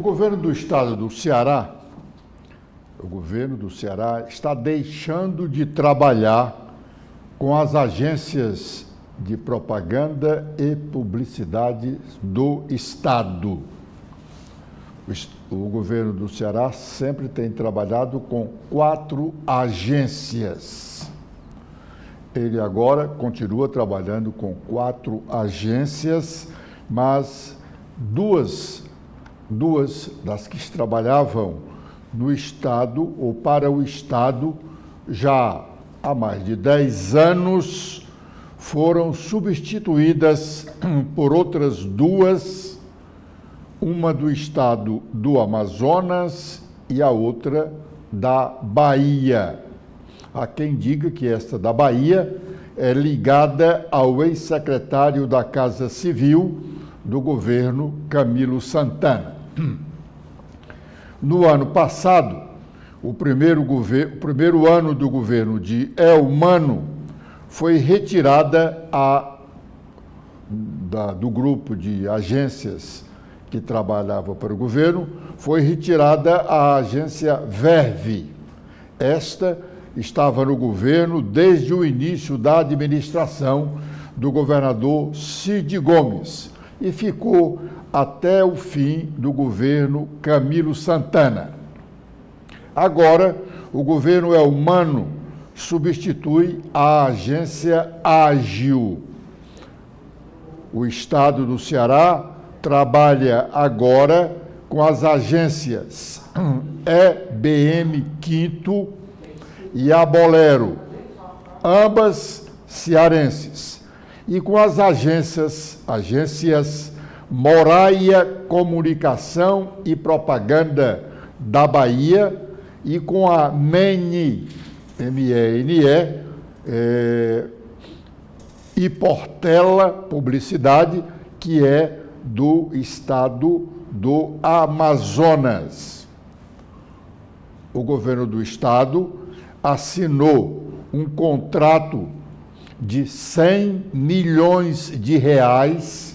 O governo do estado do Ceará, o governo do Ceará está deixando de trabalhar com as agências de propaganda e publicidade do estado. O governo do Ceará sempre tem trabalhado com 4 agências. Ele agora continua trabalhando com 4 agências, mas duas das que trabalhavam no Estado ou para o Estado já há mais de 10 anos foram substituídas por outras 2, uma do Estado do Amazonas e a outra da Bahia. Há quem diga que esta da Bahia é ligada ao ex-secretário da Casa Civil do governo Camilo Santana. No ano passado, o primeiro ano do governo de Elmano foi retirada do grupo de agências que trabalhava para o governo, foi retirada a agência Verve. Esta estava no governo desde o início da administração do governador Cid Gomes e ficou até o fim do governo Camilo Santana. Agora, o governo Elmano substitui a agência Ágil. O estado do Ceará trabalha agora com as agências EBM Quinto e a Bolero, ambas cearenses, e com as agências Moraia Comunicação e Propaganda da Bahia e com a MENE, M-E-N-E, e Portela Publicidade, que é do estado do Amazonas. O governo do estado assinou um contrato de 100 milhões de reais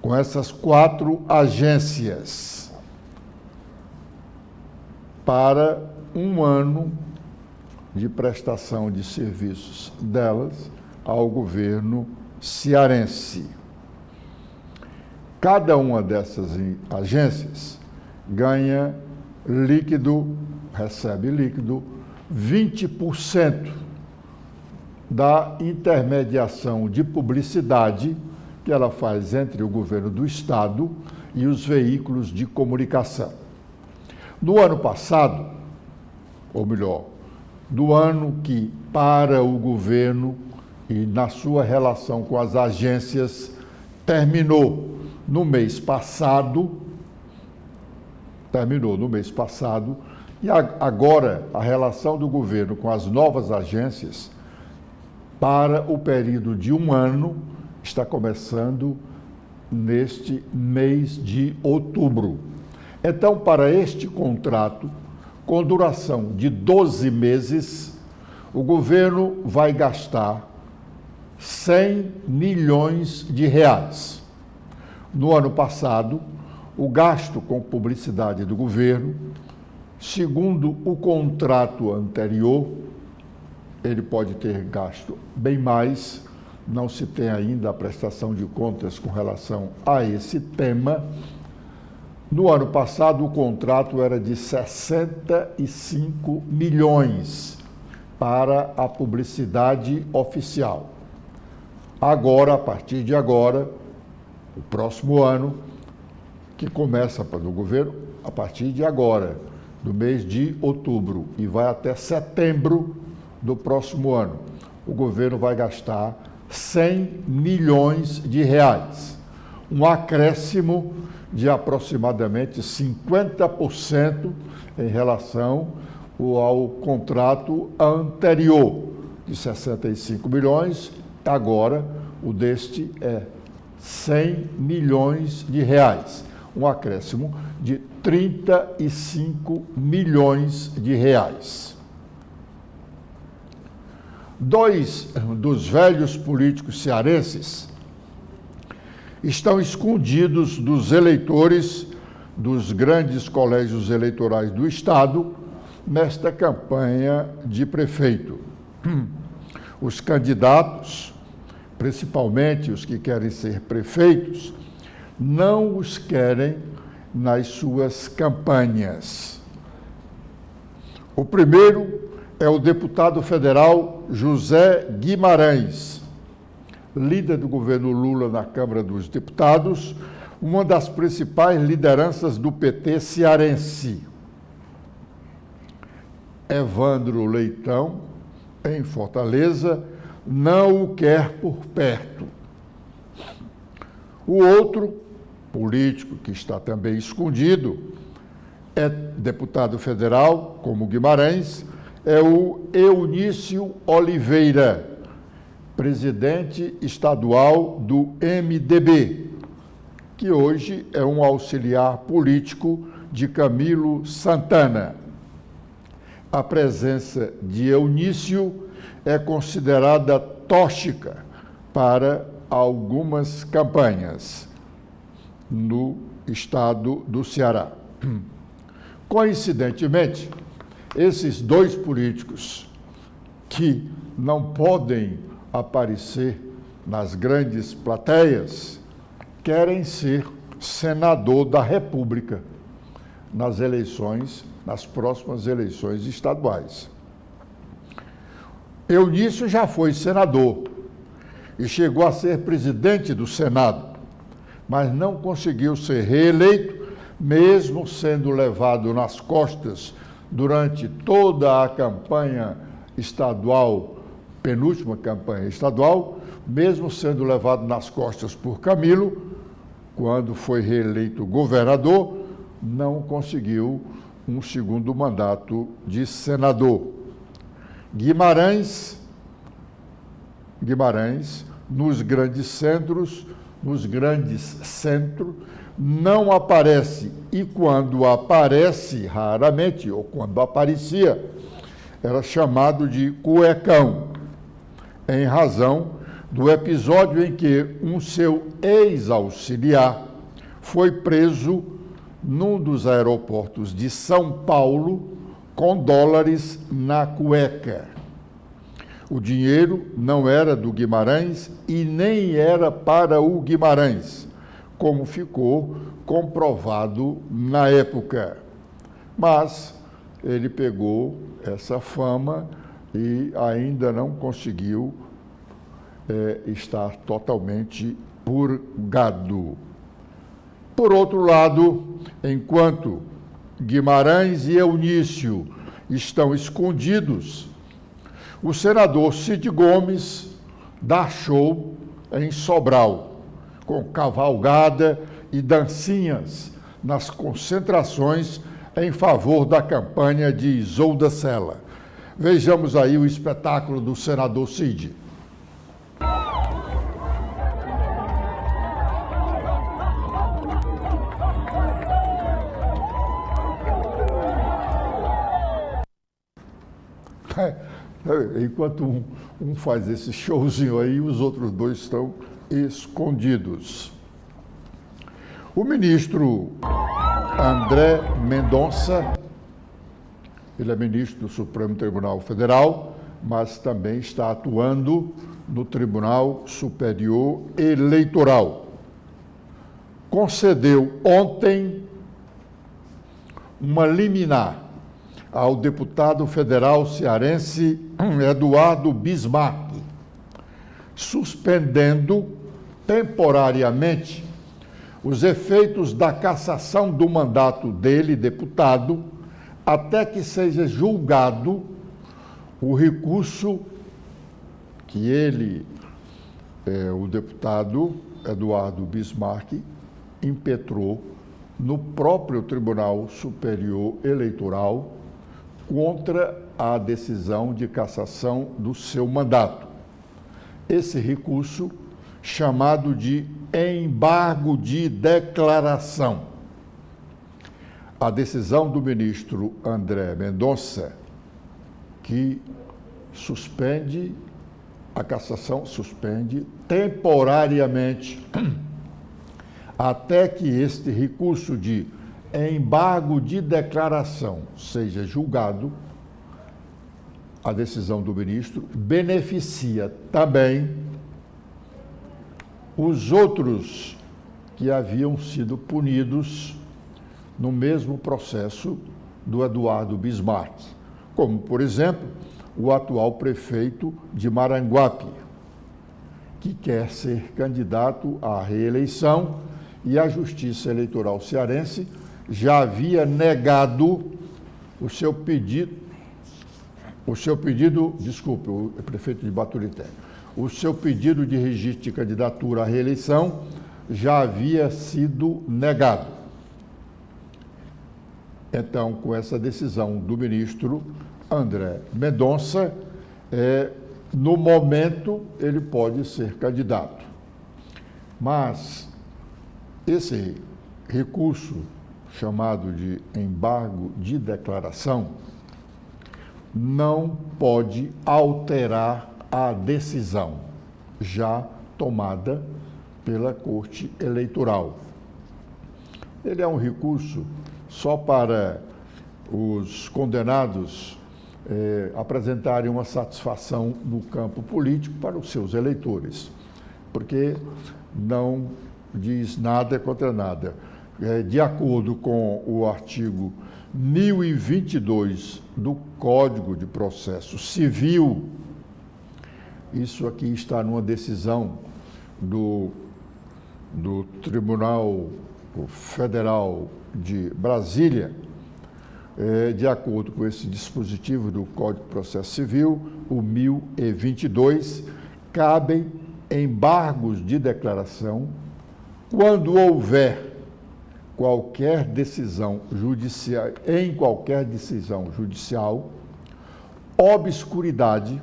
com essas 4 agências para um ano de prestação de serviços delas ao governo cearense. Cada uma dessas agências ganha recebe líquido 20% da intermediação de publicidade que ela faz entre o governo do estado e os veículos de comunicação. No ano passado, ou melhor, do ano que para o governo e na sua relação com as agências terminou no mês passado, e agora a relação do governo com as novas agências para o período de um ano está começando neste mês de outubro. Então, para este contrato, com duração de 12 meses, o governo vai gastar 100 milhões de reais. No ano passado, o gasto com publicidade do governo, segundo o contrato anterior, ele pode ter gasto bem mais, não se tem ainda a prestação de contas com relação a esse tema. No ano passado, o contrato era de 65 milhões para a publicidade oficial. Agora, a partir de agora, o próximo ano, que começa no governo a partir de agora, do mês de outubro, e vai até setembro do próximo ano, o governo vai gastar 100 milhões de reais, um acréscimo de aproximadamente 50% em relação ao contrato anterior, de 65 milhões, agora o deste é 100 milhões de reais, um acréscimo de 35 milhões de reais. 2 dos velhos políticos cearenses estão escondidos dos eleitores dos grandes colégios eleitorais do Estado nesta campanha de prefeito. Os candidatos, principalmente os que querem ser prefeitos, não os querem nas suas campanhas. O primeiro é o deputado federal José Guimarães, líder do governo Lula na Câmara dos Deputados, uma das principais lideranças do PT cearense. Evandro Leitão, em Fortaleza, não o quer por perto. O outro político que está também escondido é deputado federal, como Guimarães, é o Eunício Oliveira, presidente estadual do MDB, que hoje é um auxiliar político de Camilo Santana. A presença de Eunício é considerada tóxica para algumas campanhas no estado do Ceará. Coincidentemente, esses dois políticos que não podem aparecer nas grandes plateias querem ser senador da República nas próximas eleições estaduais. Eunício já foi senador e chegou a ser presidente do Senado, mas não conseguiu ser reeleito, mesmo sendo levado nas costas durante toda a campanha estadual, penúltima campanha estadual, mesmo sendo levado nas costas por Camilo, quando foi reeleito governador, não conseguiu um segundo mandato de senador. Guimarães, nos grandes centros, não aparece, e quando aparece, raramente, ou quando aparecia, era chamado de cuecão, em razão do episódio em que um seu ex-auxiliar foi preso num dos aeroportos de São Paulo com dólares na cueca. O dinheiro não era do Guimarães e nem era para o Guimarães, como ficou comprovado na época. Mas ele pegou essa fama e ainda não conseguiu estar totalmente purgado. Por outro lado, enquanto Guimarães e Eunício estão escondidos, o senador Cid Gomes dá show em Sobral, com cavalgada e dancinhas nas concentrações em favor da campanha de Isolda Sela. Vejamos aí o espetáculo do senador Cid. Enquanto um faz esse showzinho aí, os outros dois estão escondidos. O ministro André Mendonça, ele é ministro do Supremo Tribunal Federal, mas também está atuando no Tribunal Superior Eleitoral. Concedeu ontem uma liminar ao deputado federal cearense Eduardo Bismarck, suspendendo temporariamente os efeitos da cassação do mandato dele, deputado, até que seja julgado o recurso que ele, o deputado Eduardo Bismarck, impetrou no próprio Tribunal Superior Eleitoral contra a decisão de cassação do seu mandato. Esse recurso, chamado de embargo de declaração. A decisão do ministro André Mendonça, que suspende a cassação, suspende temporariamente, até que este recurso de embargo de declaração seja julgado, a decisão do ministro beneficia também os outros que haviam sido punidos no mesmo processo do Eduardo Bismarck, como, por exemplo, o atual prefeito de Maranguape, que quer ser candidato à reeleição, e a Justiça Eleitoral cearense já havia negado o prefeito de Baturité, o seu pedido de registro de candidatura à reeleição já havia sido negado. Então, com essa decisão do ministro André Mendonça, no momento ele pode ser candidato. Mas esse recurso, chamado de embargo de declaração, não pode alterar a decisão já tomada pela Corte Eleitoral. Ele é um recurso só para os condenados apresentarem uma satisfação no campo político para os seus eleitores, porque não diz nada contra nada. De acordo com o artigo 1022 do Código de Processo Civil, isso aqui está numa decisão do Tribunal Federal de Brasília, de acordo com esse dispositivo do Código de Processo Civil, o 1022, cabem embargos de declaração quando houver qualquer decisão judicial, obscuridade,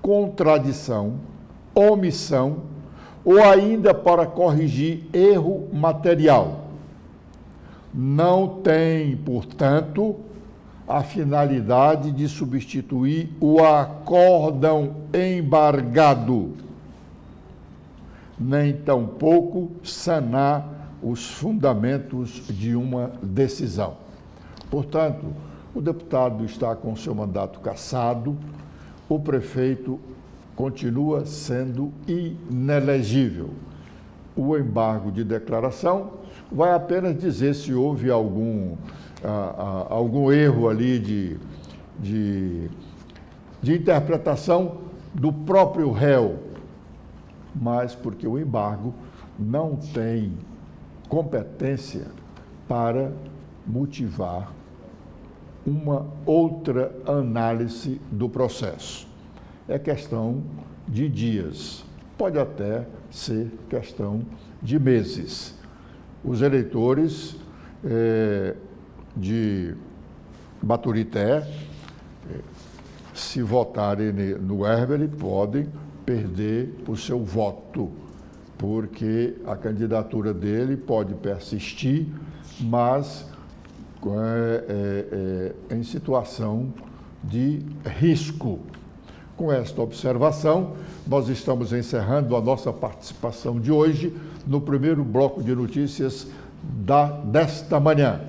contradição, omissão ou ainda para corrigir erro material. Não tem, portanto, a finalidade de substituir o acórdão embargado, nem tampouco sanar os fundamentos de uma decisão. Portanto, o deputado está com seu mandato cassado, o prefeito continua sendo inelegível. O embargo de declaração vai apenas dizer se houve algum erro ali de interpretação do próprio réu, mas porque o embargo não tem competência para motivar uma outra análise do processo. É questão de dias, pode até ser questão de meses. Os eleitores de Baturité, se votarem no Herbert, podem perder o seu voto, porque a candidatura dele pode persistir, mas em situação de risco. Com esta observação, nós estamos encerrando a nossa participação de hoje no primeiro bloco de notícias desta manhã.